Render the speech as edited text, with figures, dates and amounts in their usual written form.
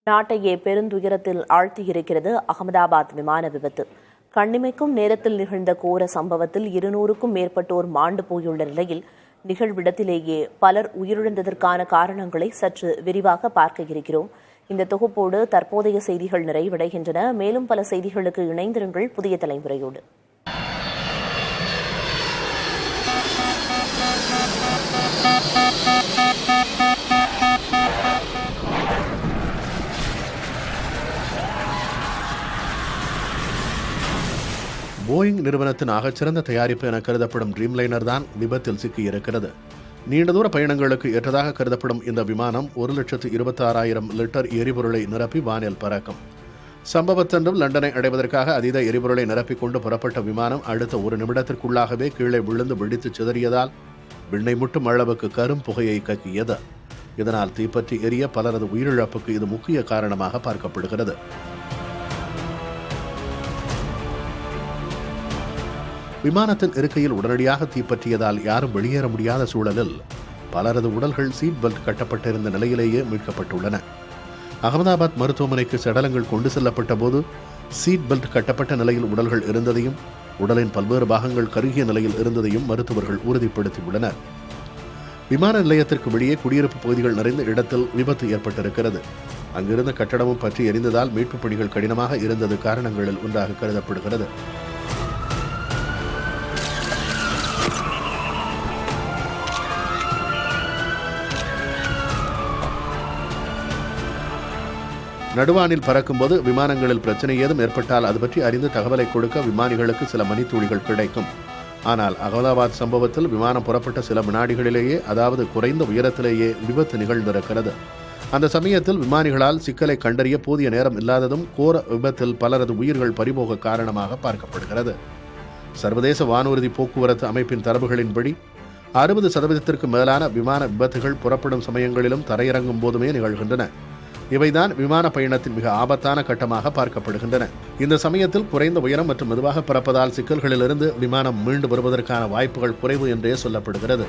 நாட்டையே பெருந்துயரத்தில் ஆழ்த்தியிருக்கிறது அகமதாபாத் விமான விபத்து. கண்ணிமைக்கும் நேரத்தில் நிகழ்ந்த கோர சம்பவத்தில் 200க்கும் மேற்பட்டோர் மாண்டு போயுள்ள நிலையில் நிகழ்விடத்திலேயே பலர் உயிரிழந்ததற்கான காரணங்களை சற்று விரிவாக பார்க்க இருக்கிறோம். இந்த தொகுப்போடு தற்போதைய செய்திகள் நிறைவடைகின்றன. மேலும் பல செய்திகளுக்கு இணைந்திருங்கள் புதிய தலைமுறையோடு. போயிங் நிறுவனத்தின் ஆகச்சிறந்த தயாரிப்பு என கருதப்படும் ட்ரீம்லைனர் தான் விபத்தில் சிக்கியிருக்கிறது. நீண்ட தூர பயணங்களுக்கு ஏற்றதாக கருதப்படும் இந்த விமானம் 1,26,000 லிட்டர் எரிபொருளை நிரப்பி வானில் பறக்கும். சம்பவத்தன்றும் லண்டனை அடைவதற்காக அதீத எரிபொருளை நிரப்பிக் கொண்டு புறப்பட்ட விமானம் அடுத்த ஒரு நிமிடத்திற்குள்ளாகவே கீழே விழுந்து வெடித்து சிதறியதால் விண்ணை முட்டும் அளவுக்கு கரும் புகையை கக்கியது. இதனால் தீப்பற்றி எரிய பலரது உயிரிழப்புக்கு இது முக்கிய காரணமாக பார்க்கப்படுகிறது. விமானத்தின் இருக்கையில் உடனடியாக தீப்பற்றியதால் யாரும் வெளியேற முடியாத சூழலில் பலரது உடல்கள் சீட் பெல்ட் கட்டப்பட்டிருந்த நிலையிலேயே மீட்கப்பட்டுள்ளன. அகமதாபாத் மருத்துவமனைக்கு சடலங்கள் கொண்டு செல்லப்பட்ட போது சீட் பெல்ட் கட்டப்பட்ட நிலையில் உடல்கள் இருந்ததையும் உடலின் பல்வேறு பாகங்கள் கருகிய நிலையில் இருந்ததையும் மருத்துவர்கள் உறுதிப்படுத்தியுள்ளனர். விமான நிலையத்திற்கு வெளியே குடியிருப்பு பகுதிகள் நிறைந்த இடத்தில் விபத்து ஏற்பட்டிருக்கிறது. அங்கிருந்த கட்டடமும் பற்றி எரிந்ததால் மீட்புப் பணிகள் கடினமாக இருந்தது காரணங்களில் ஒன்றாக கருதப்படுகிறது. நடுவானில் பறக்கும்போது விமானங்களில் பிரச்சனை ஏதும் ஏற்பட்டால் அது பற்றி அறிந்து தகவலை கொடுக்க விமானிகளுக்கு சில மணித்துளிகள் கிடைக்கும். ஆனால் அகமதாபாத் சம்பவத்தில் விமானம் புறப்பட்ட சில வினாடிகளிலேயே, அதாவது குறைந்த உயரத்திலேயே விபத்து நிகழ்ந்திருக்கிறது. அந்த சமயத்தில் விமானிகளால் சிக்கலை கண்டறிய போதிய நேரம் இல்லாததும் கோர விபத்தில் பலரது உயிர்கள் பறிபோக காரணமாக பார்க்கப்படுகிறது. சர்வதேச வானூர்தி போக்குவரத்து அமைப்பின் தரவுகளின்படி 60% மேலான விமான விபத்துகள் புறப்படும் சமயங்களிலும் தரையிறங்கும் போதுமே நிகழ்கின்றன. இவைதான் விமான பயணத்தின் மிக ஆபத்தான கட்டமாக பார்க்கப்படுகின்றன. இந்த சமயத்தில் குறைந்த உயரம் மற்றும் மெதுவாக பறப்பதால் சிக்கல்களிலிருந்து விமானம் மீண்டு வருவதற்கான வாய்ப்புகள் குறைவு என்றே சொல்லப்படுகிறது.